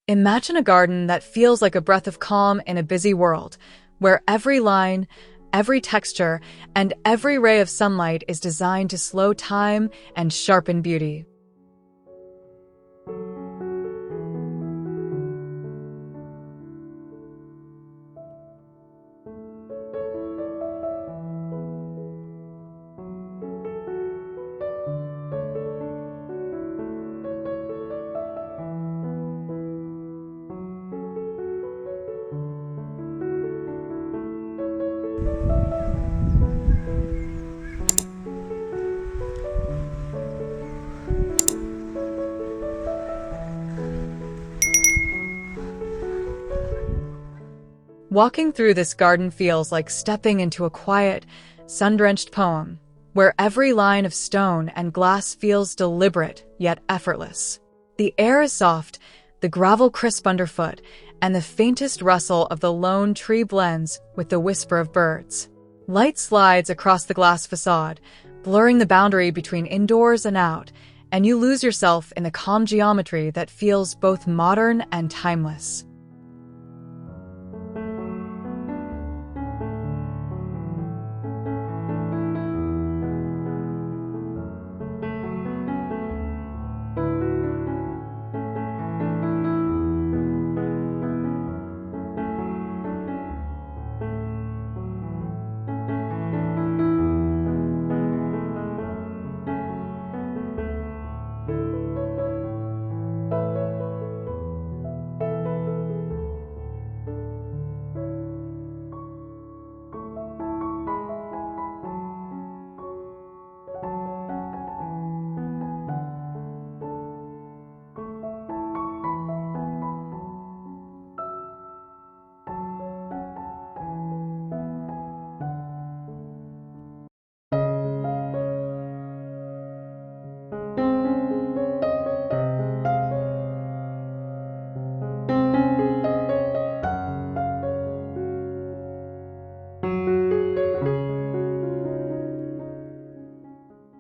Imagine a garden that feels like a breath of calm in a busy world, where every line, every texture, and every ray of sunlight is designed to slow time and sharpen beauty. Walking through this garden feels like stepping into a quiet, sun-drenched poem, where every line of stone and glass feels deliberate yet effortless. The air is soft, the gravel crisp underfoot, and the faintest rustle of the lone tree blends with the whisper of birds. Light slides across the glass facade, blurring the boundary between indoors and out, and you lose yourself in the calm geometry that feels both modern and timeless.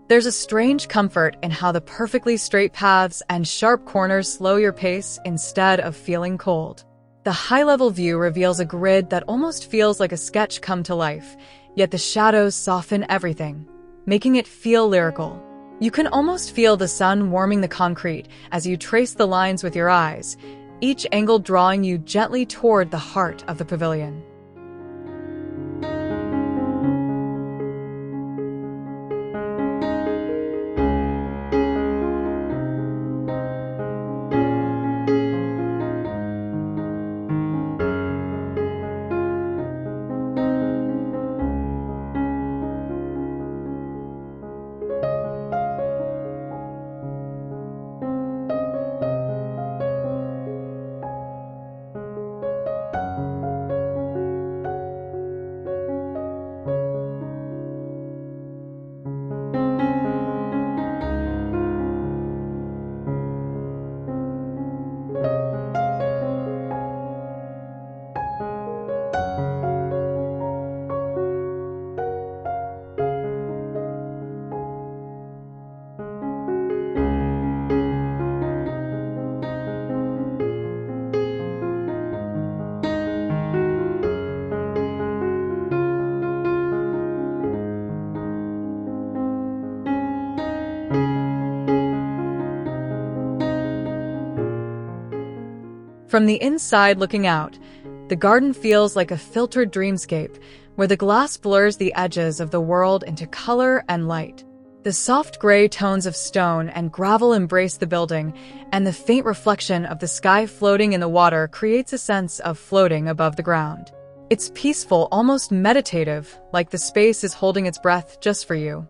There's a strange comfort in how the perfectly straight paths and sharp corners slow your pace instead of feeling cold. The high-level view reveals a grid that almost feels like a sketch come to life, yet the shadows soften everything, making it feel lyrical. You can almost feel the sun warming the concrete as you trace the lines with your eyes, each angle drawing you gently toward the heart of the pavilion. From the inside looking out, the garden feels like a filtered dreamscape where the glass blurs the edges of the world into color and light. The soft gray tones of stone and gravel embrace the building, and the faint reflection of the sky floating in the water creates a sense of floating above the ground. It's peaceful, almost meditative, like the space is holding its breath just for you.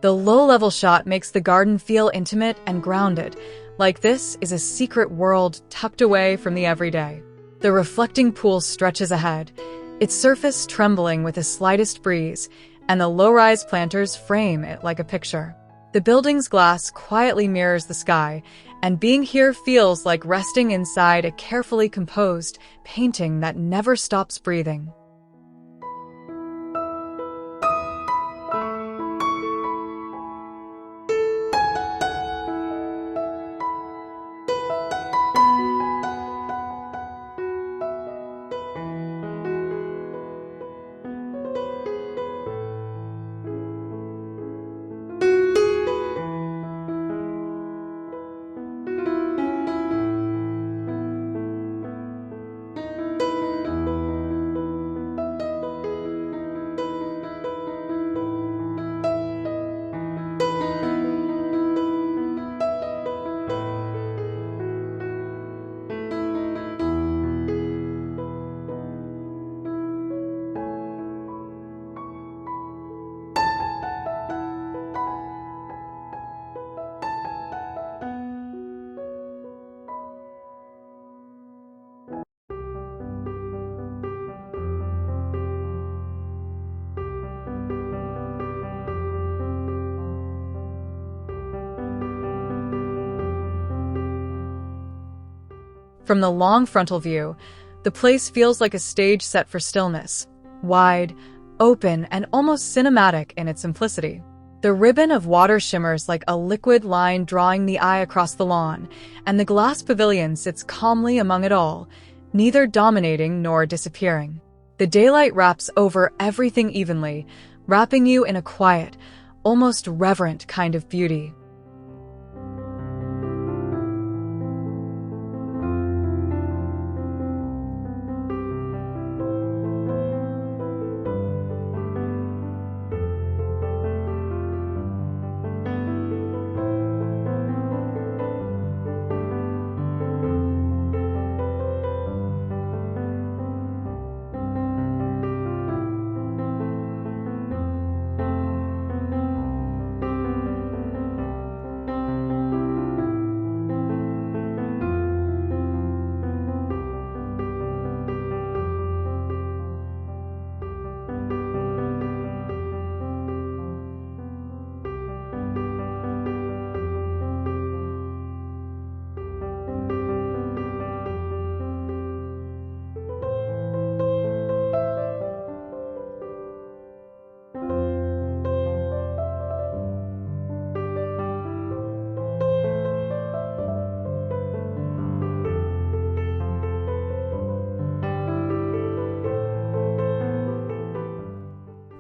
The low-level shot makes the garden feel intimate and grounded, like this is a secret world tucked away from the everyday. The reflecting pool stretches ahead, its surface trembling with the slightest breeze, and the low-rise planters frame it like a picture. The building's glass quietly mirrors the sky, and being here feels like resting inside a carefully composed painting that never stops breathing. From the long frontal view, the place feels like a stage set for stillness, wide, open, and almost cinematic in its simplicity. The ribbon of water shimmers like a liquid line drawing the eye across the lawn, and the glass pavilion sits calmly among it all, neither dominating nor disappearing. The daylight wraps over everything evenly, wrapping you in a quiet, almost reverent kind of beauty.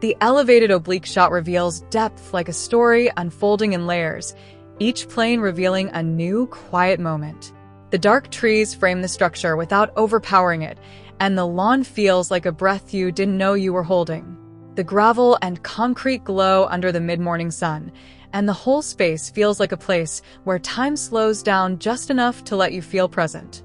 The elevated oblique shot reveals depth like a story unfolding in layers, each plane revealing a new, quiet moment. The dark trees frame the structure without overpowering it, and the lawn feels like a breath you didn't know you were holding. The gravel and concrete glow under the mid-morning sun, and the whole space feels like a place where time slows down just enough to let you feel present.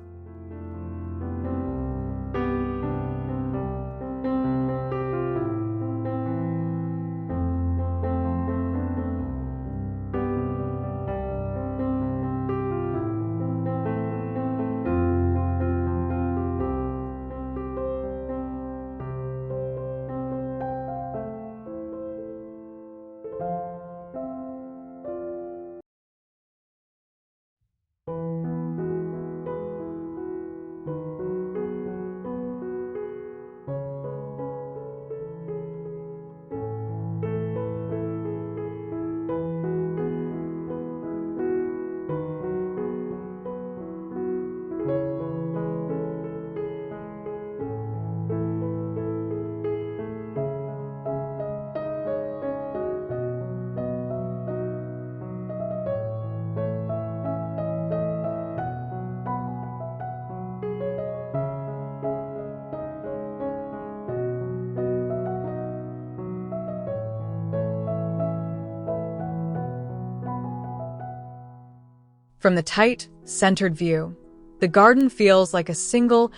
From the tight, centered view, the garden feels like a single,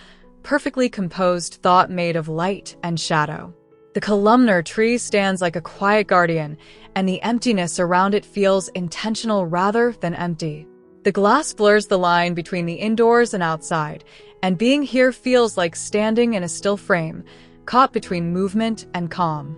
perfectly composed thought made of light and shadow. The columnar tree stands like a quiet guardian, and the emptiness around it feels intentional rather than empty. The glass blurs the line between the indoors and outside, and being here feels like standing in a still frame, caught between movement and calm.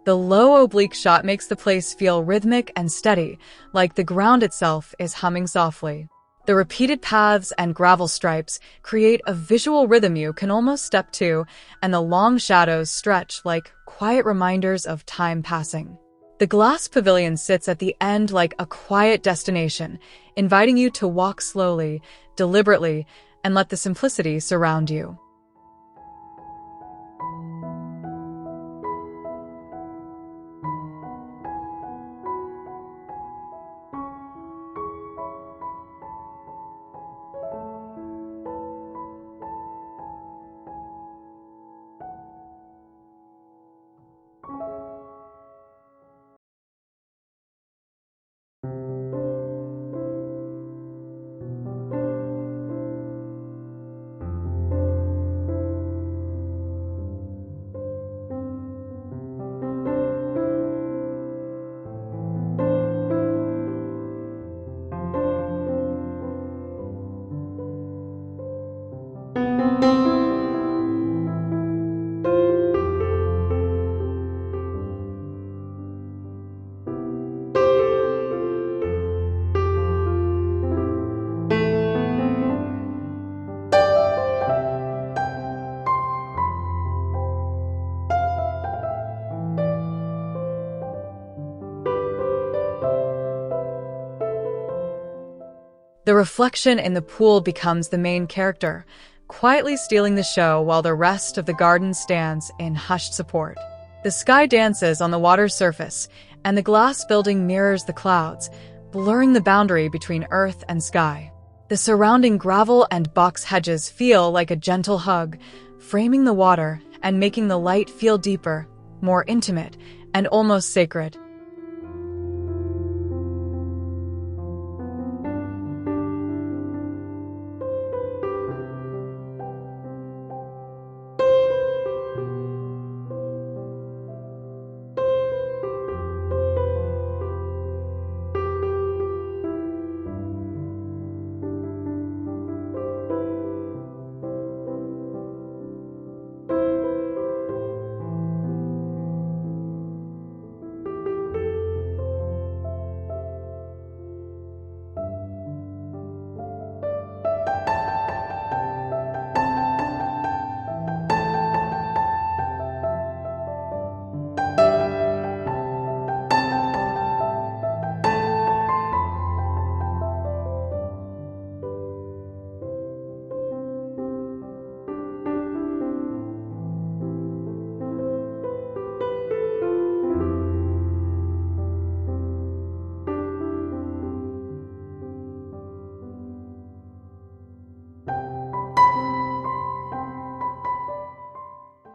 The low oblique shot makes the place feel rhythmic and steady, like the ground itself is humming softly. The repeated paths and gravel stripes create a visual rhythm you can almost step to, and the long shadows stretch like quiet reminders of time passing. The glass pavilion sits at the end like a quiet destination, inviting you to walk slowly, deliberately, and let the simplicity surround you. The reflection in the pool becomes the main character, quietly stealing the show while the rest of the garden stands in hushed support. The sky dances on the water's surface, and the glass building mirrors the clouds, blurring the boundary between earth and sky. The surrounding gravel and box hedges feel like a gentle hug, framing the water and making the light feel deeper, more intimate, and almost sacred.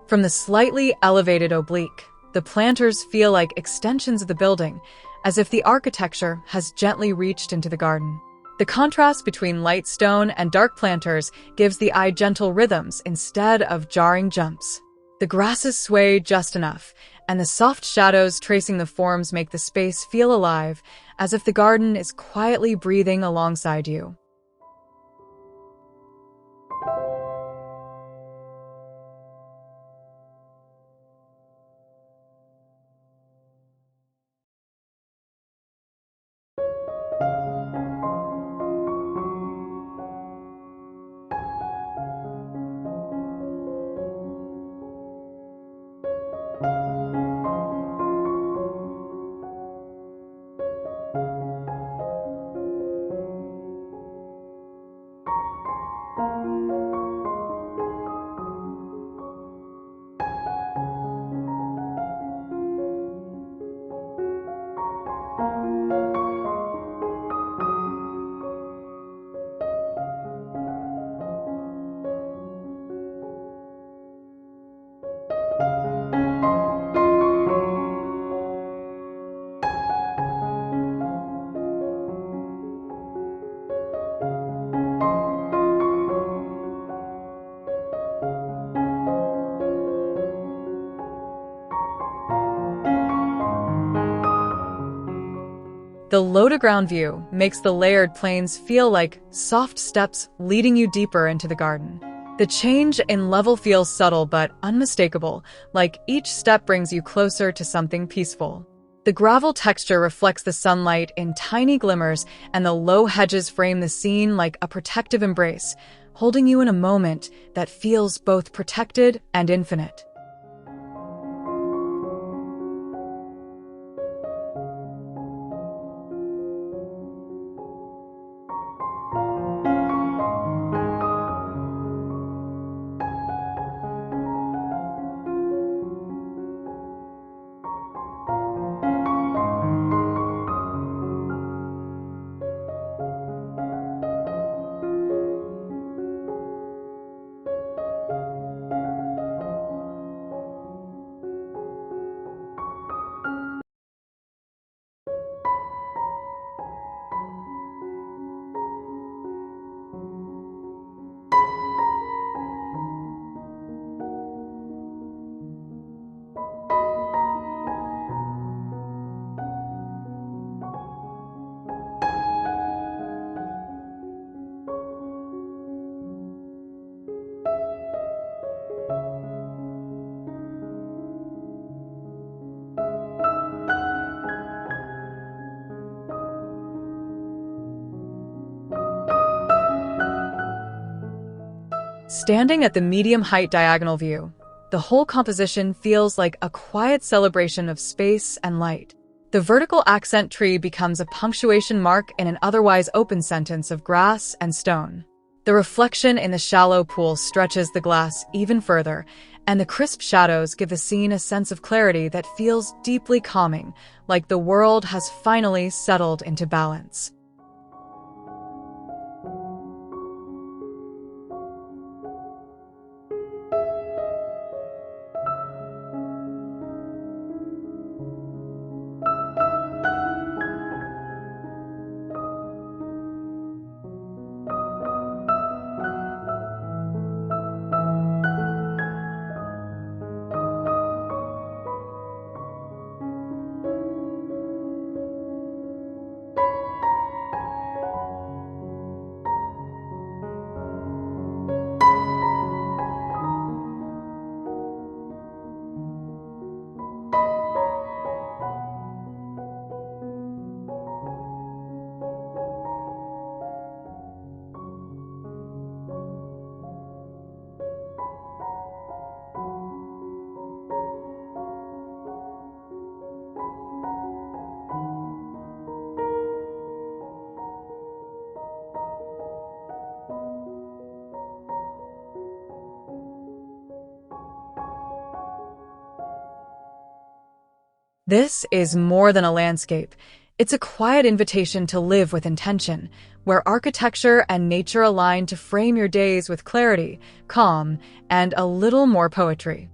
From the slightly elevated oblique, the planters feel like extensions of the building, as if the architecture has gently reached into the garden. The contrast between light stone and dark planters gives the eye gentle rhythms instead of jarring jumps. The grasses sway just enough, and the soft shadows tracing the forms make the space feel alive, as if the garden is quietly breathing alongside you. The low-to-ground view makes the layered plains feel like soft steps leading you deeper into the garden. The change in level feels subtle but unmistakable, like each step brings you closer to something peaceful. The gravel texture reflects the sunlight in tiny glimmers, and the low hedges frame the scene like a protective embrace, holding you in a moment that feels both protected and infinite. Standing at the medium-height diagonal view, the whole composition feels like a quiet celebration of space and light. The vertical accent tree becomes a punctuation mark in an otherwise open sentence of grass and stone. The reflection in the shallow pool stretches the glass even further, and the crisp shadows give the scene a sense of clarity that feels deeply calming, like the world has finally settled into balance. This is more than a landscape. It's a quiet invitation to live with intention, where architecture and nature align to frame your days with clarity, calm, and a little more poetry.